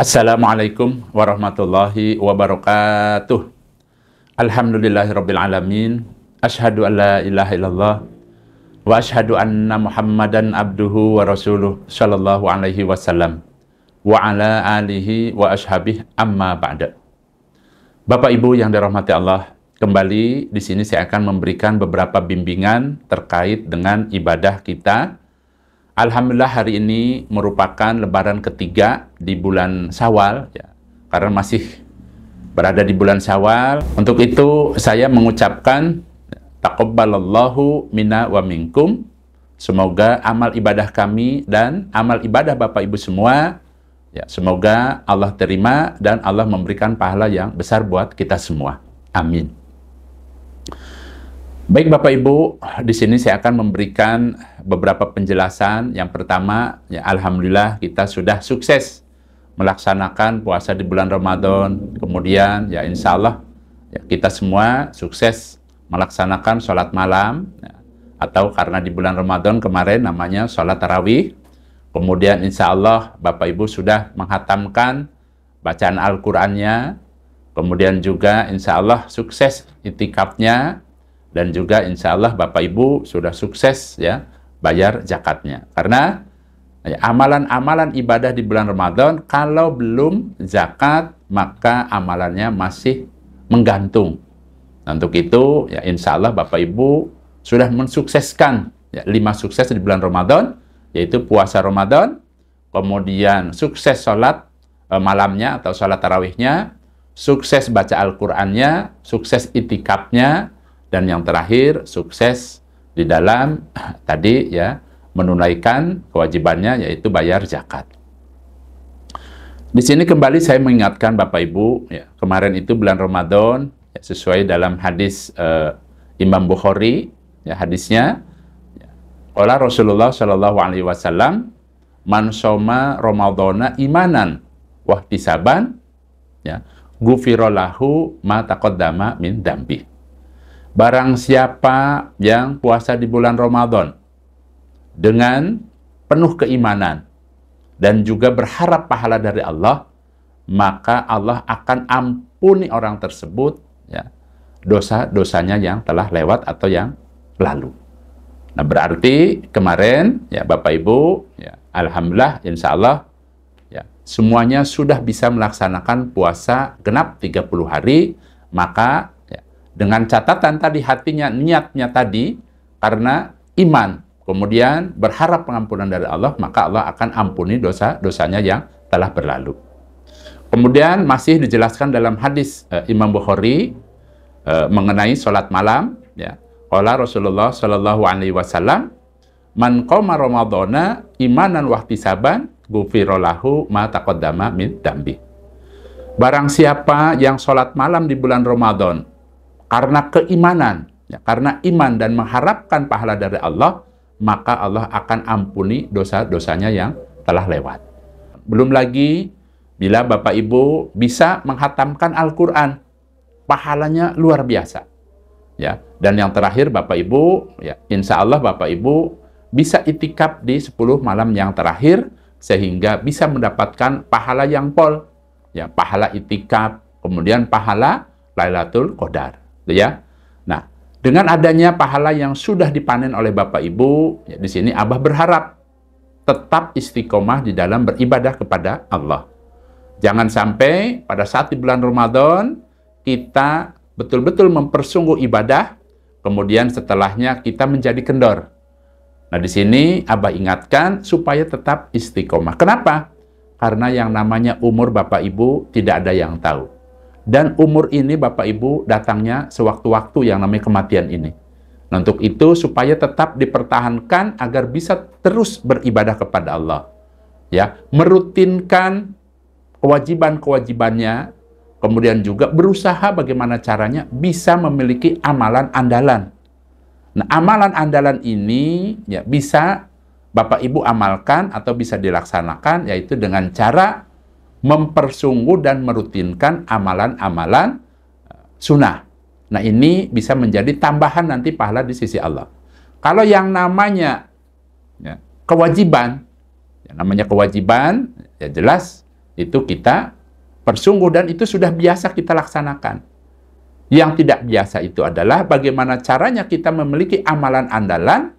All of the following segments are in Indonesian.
Assalamualaikum warahmatullahi wabarakatuh. Alhamdulillahirabbil alamin. Asyhadu an la ilaha illallah wa asyhadu anna Muhammadan abduhu wa rasuluh sallallahu alaihi wasallam wa ala alihi wa ashabihi amma ba'da. Bapak Ibu yang dirahmati Allah, kembali di sini saya akan memberikan beberapa bimbingan terkait dengan ibadah kita. Alhamdulillah hari ini merupakan lebaran ketiga di bulan Syawal, ya, karena masih berada di bulan Syawal. Untuk itu saya mengucapkan taqabbalallahu minna wa minkum. Semoga amal ibadah kami dan amal ibadah Bapak Ibu semua, ya, semoga Allah terima dan Allah memberikan pahala yang besar buat kita semua. Amin. Baik Bapak Ibu, di sini saya akan memberikan beberapa penjelasan. Yang pertama, ya alhamdulillah kita sudah sukses melaksanakan puasa di bulan Ramadan. Kemudian ya insya Allah ya, kita semua sukses melaksanakan sholat malam, ya, atau karena di bulan Ramadan kemarin namanya sholat tarawih. Kemudian insya Allah Bapak Ibu sudah menghatamkan bacaan Al-Qur'annya. Kemudian juga insya Allah sukses itikafnya. Dan juga insya Allah Bapak Ibu sudah sukses ya bayar zakatnya. Karena ya, amalan-amalan ibadah di bulan Ramadan kalau belum zakat maka amalannya masih menggantung. Nah, untuk itu ya insya Allah Bapak Ibu sudah mensukseskan ya, 5 sukses di bulan Ramadan, yaitu puasa Ramadan, kemudian sukses sholat malamnya atau sholat tarawihnya, sukses baca Al-Qur'annya, sukses itikafnya, dan yang terakhir sukses di dalam tadi ya menunaikan kewajibannya yaitu bayar zakat. Di sini kembali saya mengingatkan Bapak Ibu ya, kemarin itu bulan Ramadan ya, sesuai dalam hadis Imam Bukhari ya, hadisnya qala Rasulullah Shallallahu alaihi wasallam man shoma ramadhana imanan wa ihtisaban ya ghufira lahu ma taqaddama min dambi. Barang siapa yang puasa di bulan Ramadan dengan penuh keimanan dan juga berharap pahala dari Allah, maka Allah akan ampuni orang tersebut ya, dosa-dosanya yang telah lewat atau yang lalu. Nah, berarti kemarin ya Bapak Ibu ya, alhamdulillah insya Allah ya, semuanya sudah bisa melaksanakan puasa genap 30 hari, maka dengan catatan tadi hatinya, niatnya tadi karena iman, kemudian berharap pengampunan dari Allah, maka Allah akan ampuni dosa-dosanya yang telah berlalu. Kemudian masih dijelaskan dalam hadis Imam Bukhari mengenai sholat malam, ya. Qala Rasulullah Shallallahu alaihi wasallam, man qoma ramadhana imanan wa ihtisaban ghufira lahu ma taqaddama min dambi. Barang siapa yang sholat malam di bulan Ramadan karena keimanan, ya, karena iman dan mengharapkan pahala dari Allah, maka Allah akan ampuni dosa-dosanya yang telah lewat. Belum lagi, bila Bapak Ibu bisa menghatamkan Al-Quran, pahalanya luar biasa. Ya. Dan yang terakhir Bapak Ibu, ya, insya Allah Bapak Ibu bisa itikaf di 10 malam yang terakhir, sehingga bisa mendapatkan pahala yang pol. Ya, pahala itikaf, kemudian pahala Lailatul Qadar. Ya. Nah, dengan adanya pahala yang sudah dipanen oleh Bapak Ibu, ya, di sini Abah berharap tetap istiqomah di dalam beribadah kepada Allah. Jangan sampai pada saat di bulan Ramadan kita betul-betul mempersungguh ibadah, kemudian setelahnya kita menjadi kendor. Nah, di sini Abah ingatkan supaya tetap istiqomah. Kenapa? Karena yang namanya umur Bapak Ibu tidak ada yang tahu. Dan umur ini Bapak Ibu datangnya sewaktu-waktu yang namanya kematian ini. Nah, untuk itu supaya tetap dipertahankan agar bisa terus beribadah kepada Allah. Ya, merutinkan kewajiban-kewajibannya, kemudian juga berusaha bagaimana caranya bisa memiliki amalan andalan. Nah, amalan andalan ini ya bisa Bapak Ibu amalkan atau bisa dilaksanakan yaitu dengan cara mempersungguh dan merutinkan amalan-amalan sunnah. Nah, ini bisa menjadi tambahan nanti pahala di sisi Allah. Kalau yang namanya ya, kewajiban, ya, namanya kewajiban, ya jelas itu kita persungguh dan itu sudah biasa kita laksanakan. Yang tidak biasa itu adalah bagaimana caranya kita memiliki amalan andalan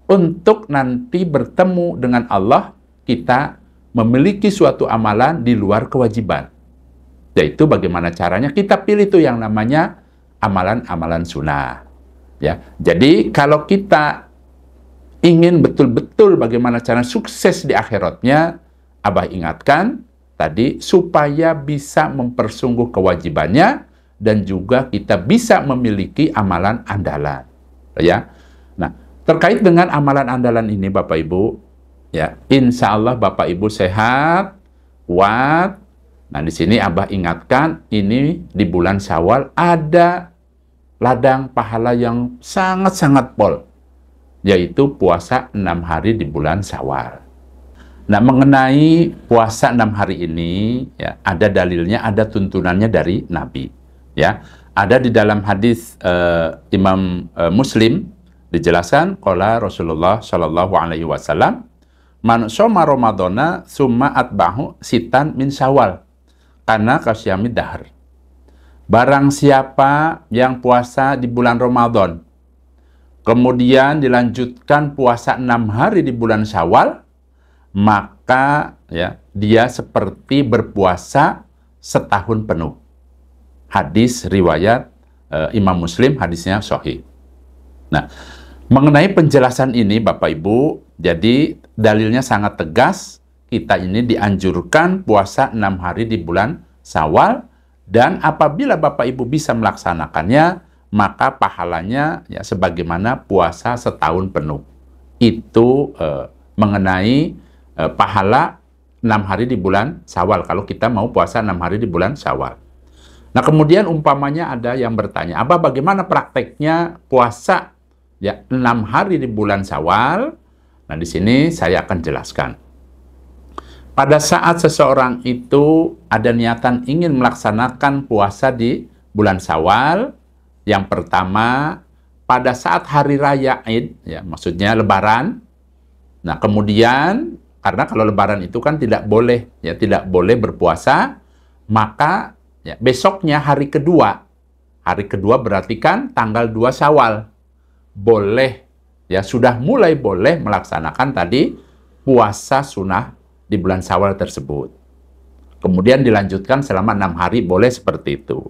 untuk nanti bertemu dengan Allah, kita memiliki suatu amalan di luar kewajiban. Yaitu bagaimana caranya kita pilih itu yang namanya amalan-amalan sunnah. Ya, jadi kalau kita ingin betul-betul bagaimana cara sukses di akhiratnya, Abah ingatkan tadi supaya bisa mempersungguh kewajibannya dan juga kita bisa memiliki amalan andalan. Ya, nah terkait dengan amalan andalan ini Bapak Ibu, ya insya Allah Bapak Ibu sehat, kuat. Nah di sini Abah ingatkan ini di bulan Syawal ada ladang pahala yang sangat-sangat pol, yaitu puasa 6 hari di bulan Syawal. Nah, mengenai puasa 6 hari ini, ya, ada dalilnya, ada tuntunannya dari Nabi. Ya, ada di dalam hadis Imam Muslim dijelaskan, qala Rasulullah Shallallahu Alaihi Wasallam, man shoma Ramadana summa atbahu sitan min Syawal, karena kasyami dahar. Barang siapa yang puasa di bulan Ramadan, kemudian dilanjutkan puasa 6 hari di bulan Syawal, maka ya dia seperti berpuasa setahun penuh. Hadis riwayat Imam Muslim, hadisnya sahih. Nah, mengenai penjelasan ini Bapak Ibu, jadi dalilnya sangat tegas, kita ini dianjurkan puasa 6 hari di bulan Syawal, dan apabila Bapak Ibu bisa melaksanakannya, maka pahalanya ya sebagaimana puasa setahun penuh. Itu mengenai pahala 6 hari di bulan Syawal, kalau kita mau puasa 6 hari di bulan Syawal. Nah, kemudian umpamanya ada yang bertanya, Abah bagaimana prakteknya puasa ya 6 hari di bulan Syawal? Nah, di sini saya akan jelaskan. Pada saat seseorang itu ada niatan ingin melaksanakan puasa di bulan Syawal, yang pertama pada saat hari raya Id, ya maksudnya Lebaran. Nah, kemudian karena kalau Lebaran itu kan tidak boleh berpuasa, maka ya, besoknya hari kedua berarti kan tanggal 2 Syawal, boleh, ya sudah mulai boleh melaksanakan tadi puasa sunnah di bulan Syawal tersebut. Kemudian dilanjutkan selama 6 hari, boleh seperti itu.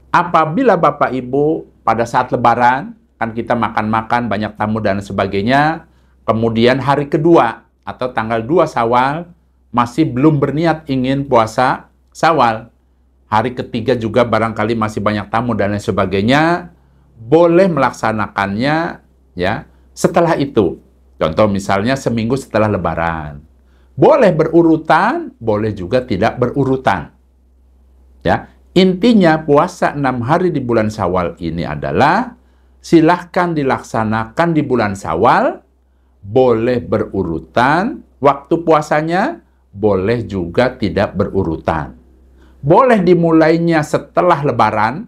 Apabila Bapak Ibu pada saat Lebaran, kan kita makan-makan, banyak tamu dan sebagainya, kemudian hari kedua atau tanggal 2 Syawal masih belum berniat ingin puasa Syawal, hari ketiga juga barangkali masih banyak tamu dan lain sebagainya, boleh melaksanakannya ya setelah itu. Contoh misalnya seminggu setelah Lebaran. Boleh berurutan, boleh juga tidak berurutan. Ya, intinya puasa 6 hari di bulan Syawal ini adalah silahkan dilaksanakan di bulan Syawal, boleh berurutan waktu puasanya, boleh juga tidak berurutan. Boleh dimulainya setelah Lebaran,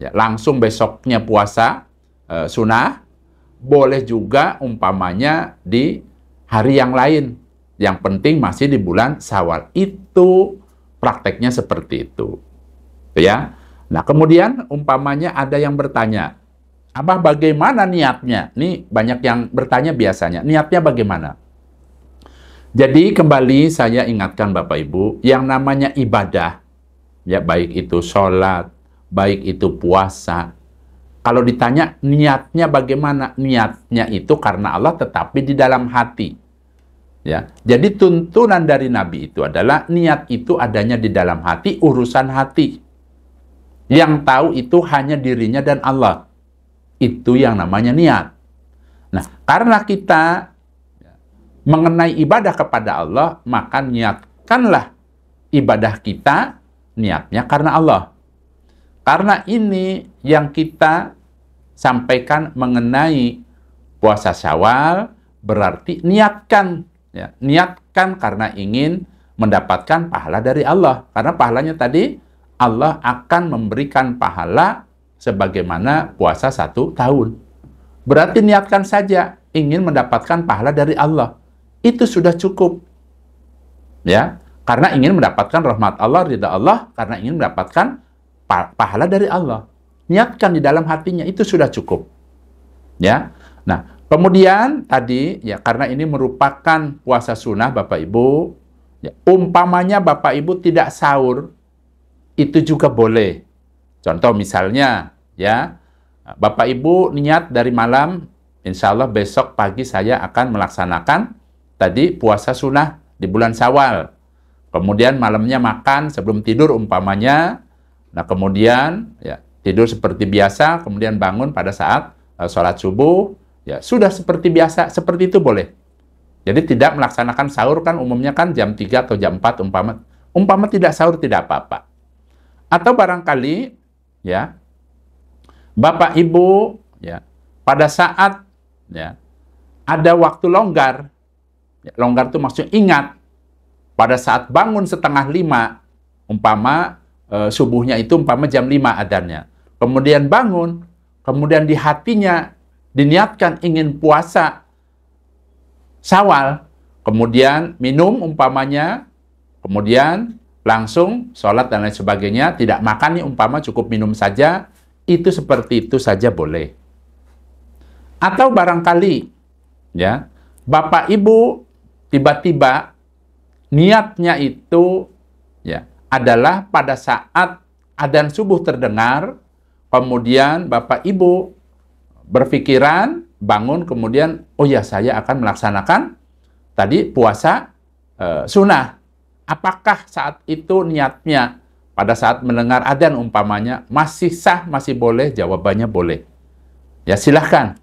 ya, langsung besoknya puasa sunnah, boleh juga umpamanya di hari yang lain. Yang penting masih di bulan Syawal. Itu prakteknya seperti itu. Ya. Nah, kemudian umpamanya ada yang bertanya, Abah bagaimana niatnya? Nih banyak yang bertanya biasanya, niatnya bagaimana? Jadi kembali saya ingatkan Bapak Ibu, yang namanya ibadah, ya baik itu sholat, baik itu puasa, kalau ditanya niatnya bagaimana? Niatnya itu karena Allah tetapi di dalam hati. Ya, jadi tuntunan dari Nabi itu adalah niat itu adanya di dalam hati, urusan hati. Yang tahu itu hanya dirinya dan Allah. Itu yang namanya niat. Nah, karena kita mengenai ibadah kepada Allah, maka niatkanlah ibadah kita niatnya karena Allah. Karena ini yang kita sampaikan mengenai puasa Syawal, berarti niatkan. Ya, niatkan karena ingin mendapatkan pahala dari Allah. Karena pahalanya tadi, Allah akan memberikan pahala sebagaimana puasa 1 tahun. Berarti niatkan saja ingin mendapatkan pahala dari Allah. Itu sudah cukup. Ya, karena ingin mendapatkan rahmat Allah, ridha Allah, karena ingin mendapatkan pahala dari Allah. Niatkan di dalam hatinya, itu sudah cukup. Ya. Nah, kemudian tadi ya, karena ini merupakan puasa sunnah Bapak Ibu, ya, umpamanya Bapak Ibu tidak sahur, itu juga boleh. Contoh misalnya, ya, Bapak Ibu niat dari malam, insya Allah besok pagi saya akan melaksanakan tadi puasa sunnah di bulan Syawal. Kemudian malamnya makan sebelum tidur umpamanya. Nah, kemudian ya, tidur seperti biasa, kemudian bangun pada saat sholat subuh, ya sudah seperti biasa, seperti itu boleh. Jadi tidak melaksanakan sahur, kan umumnya kan jam 3 atau jam 4 umpama tidak sahur tidak apa-apa. Atau barangkali ya Bapak Ibu ya pada saat ya ada waktu longgar. Ya, longgar itu maksudnya ingat pada saat bangun setengah 5 umpama subuhnya itu umpama jam 5 adanya. Kemudian bangun, kemudian di hatinya diniatkan ingin puasa Syawal, kemudian minum umpamanya, kemudian langsung sholat dan lain sebagainya, tidak makan nih umpama cukup minum saja, itu seperti itu saja boleh. Atau barangkali ya Bapak Ibu tiba-tiba niatnya itu ya adalah pada saat adzan subuh terdengar, kemudian Bapak Ibu berpikiran, bangun, kemudian, oh ya saya akan melaksanakan tadi puasa sunnah. Apakah saat itu niatnya pada saat mendengar adzan umpamanya masih sah, masih boleh? Jawabannya boleh. Ya silahkan.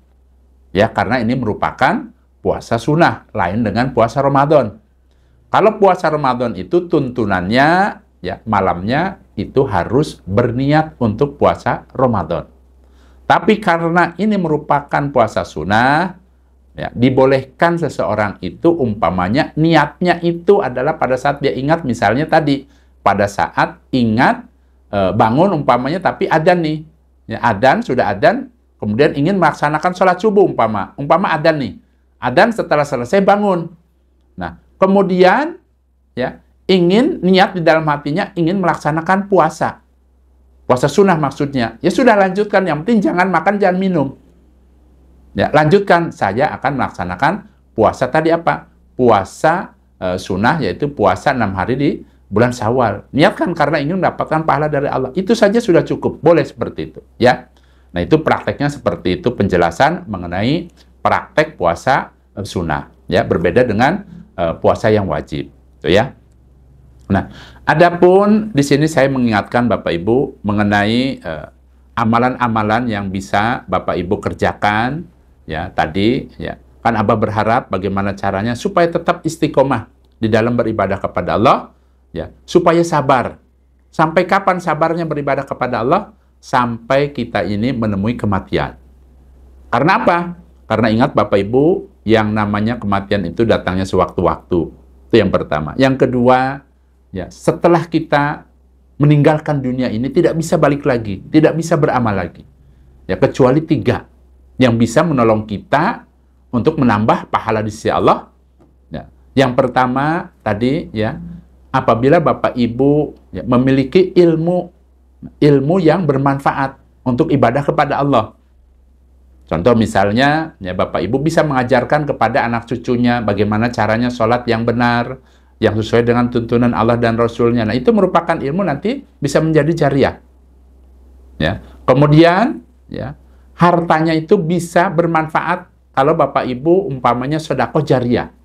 Ya karena ini merupakan puasa sunnah, lain dengan puasa Ramadan. Kalau puasa Ramadan itu tuntunannya, ya malamnya itu harus berniat untuk puasa Ramadan. Tapi karena ini merupakan puasa sunnah, ya, dibolehkan seseorang itu umpamanya niatnya itu adalah pada saat dia ingat, misalnya tadi, pada saat ingat bangun umpamanya tapi adzan nih. Ya, adzan, sudah adzan, kemudian ingin melaksanakan sholat subuh umpama adzan nih. Adzan setelah selesai bangun. Nah, kemudian ya ingin niat di dalam hatinya ingin melaksanakan puasa. Puasa sunnah maksudnya. Ya sudah lanjutkan, yang penting jangan makan, jangan minum. Ya, lanjutkan, saya akan melaksanakan puasa tadi apa? Puasa sunnah, yaitu puasa 6 hari di bulan Syawal. Niatkan karena ingin mendapatkan pahala dari Allah. Itu saja sudah cukup, boleh seperti itu, ya. Nah, itu prakteknya seperti itu, penjelasan mengenai praktek puasa sunnah, ya, berbeda dengan puasa yang wajib, itu ya. Nah, adapun di sini saya mengingatkan Bapak Ibu mengenai amalan-amalan yang bisa Bapak Ibu kerjakan, ya tadi, ya kan Abah berharap bagaimana caranya supaya tetap istiqomah di dalam beribadah kepada Allah, ya supaya sabar. Sampai kapan sabarnya beribadah kepada Allah? Sampai kita ini menemui kematian. Karena apa? Karena ingat Bapak Ibu, yang namanya kematian itu datangnya sewaktu-waktu. Itu yang pertama. Yang kedua, ya, setelah kita meninggalkan dunia ini tidak bisa balik lagi, tidak bisa beramal lagi. Ya, kecuali 3 yang bisa menolong kita untuk menambah pahala di sisi Allah. Ya, yang pertama tadi ya, apabila Bapak Ibu ya, memiliki ilmu yang bermanfaat untuk ibadah kepada Allah. Contoh misalnya, ya Bapak Ibu bisa mengajarkan kepada anak cucunya bagaimana caranya sholat yang benar, yang sesuai dengan tuntunan Allah dan Rasul-Nya. Nah, itu merupakan ilmu nanti bisa menjadi jariah. Ya. Kemudian, ya, hartanya itu bisa bermanfaat kalau Bapak Ibu umpamanya sedekah jariah.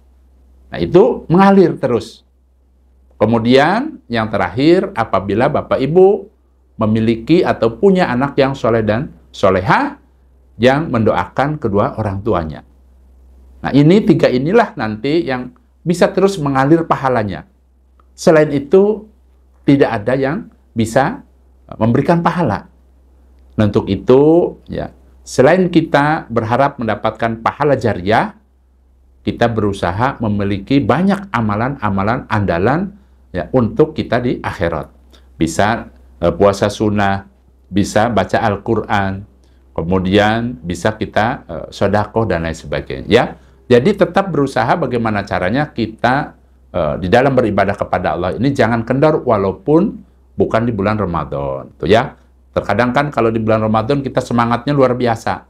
Nah, itu mengalir terus. Kemudian, yang terakhir, apabila Bapak Ibu memiliki atau punya anak yang soleh dan solehah, yang mendoakan kedua orang tuanya. Nah, ini 3 inilah nanti yang bisa terus mengalir pahalanya. Selain itu, tidak ada yang bisa memberikan pahala. Nah, untuk itu, ya, selain kita berharap mendapatkan pahala jariah, kita berusaha memiliki banyak amalan-amalan andalan ya, untuk kita di akhirat. Bisa puasa sunnah, bisa baca Al-Quran, kemudian bisa kita sedekah dan lain sebagainya. Ya, jadi tetap berusaha bagaimana caranya kita di dalam beribadah kepada Allah ini jangan kendor walaupun bukan di bulan Ramadan. Tuh ya. Terkadang kan kalau di bulan Ramadan kita semangatnya luar biasa.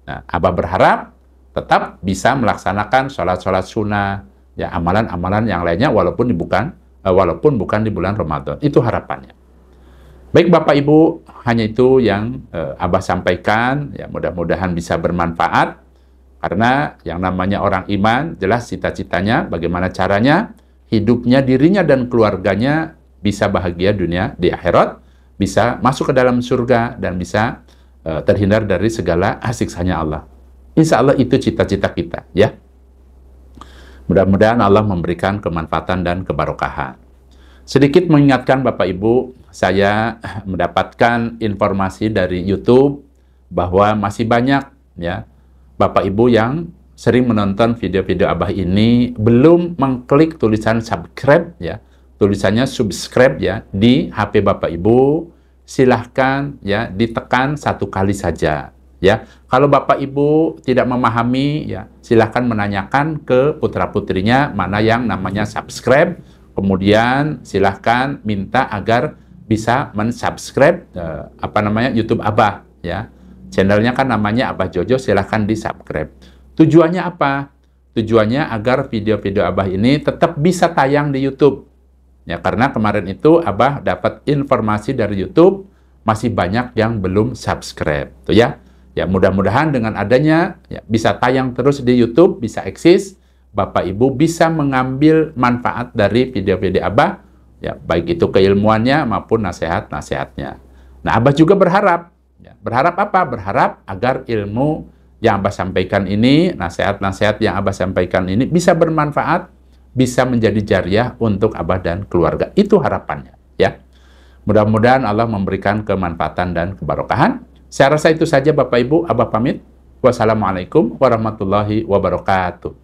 Nah, Abah berharap tetap bisa melaksanakan sholat-sholat sunnah, ya amalan-amalan yang lainnya walaupun bukan di bulan Ramadan. Itu harapannya. Baik Bapak Ibu, hanya itu yang Abah sampaikan. Ya mudah-mudahan bisa bermanfaat. Karena yang namanya orang iman, jelas cita-citanya, bagaimana caranya, hidupnya, dirinya, dan keluarganya bisa bahagia dunia di akhirat, bisa masuk ke dalam surga, dan bisa terhindar dari segala siksanya Allah. Insya Allah itu cita-cita kita, ya. Mudah-mudahan Allah memberikan kemanfaatan dan kebarokahan. Sedikit mengingatkan Bapak Ibu, saya mendapatkan informasi dari YouTube bahwa masih banyak, ya, Bapak Ibu yang sering menonton video-video Abah ini belum mengklik tulisan subscribe, ya, tulisannya subscribe, ya, di HP Bapak Ibu. Silahkan, ya, ditekan 1 kali saja, ya. Kalau Bapak Ibu tidak memahami, ya, silahkan menanyakan ke putra-putrinya mana yang namanya subscribe. Kemudian silahkan minta agar bisa mensubscribe YouTube Abah, ya. Channelnya kan namanya Abah Jojo, silahkan di-subscribe. Tujuannya apa? Tujuannya agar video-video Abah ini tetap bisa tayang di YouTube. Ya, karena kemarin itu Abah dapat informasi dari YouTube, masih banyak yang belum subscribe. Tuh ya. Ya, mudah-mudahan dengan adanya ya, bisa tayang terus di YouTube, bisa eksis, Bapak Ibu bisa mengambil manfaat dari video-video Abah, ya, baik itu keilmuannya maupun nasihat-nasihatnya. Nah, Abah juga berharap, ya, berharap apa? Berharap agar ilmu yang Abah sampaikan ini, nasihat-nasihat yang Abah sampaikan ini bisa bermanfaat, bisa menjadi jariah untuk Abah dan keluarga. Itu harapannya, ya. Mudah-mudahan Allah memberikan kemanfaatan dan kebarokahan. Saya rasa itu saja Bapak Ibu, Abah pamit. Wassalamualaikum warahmatullahi wabarakatuh.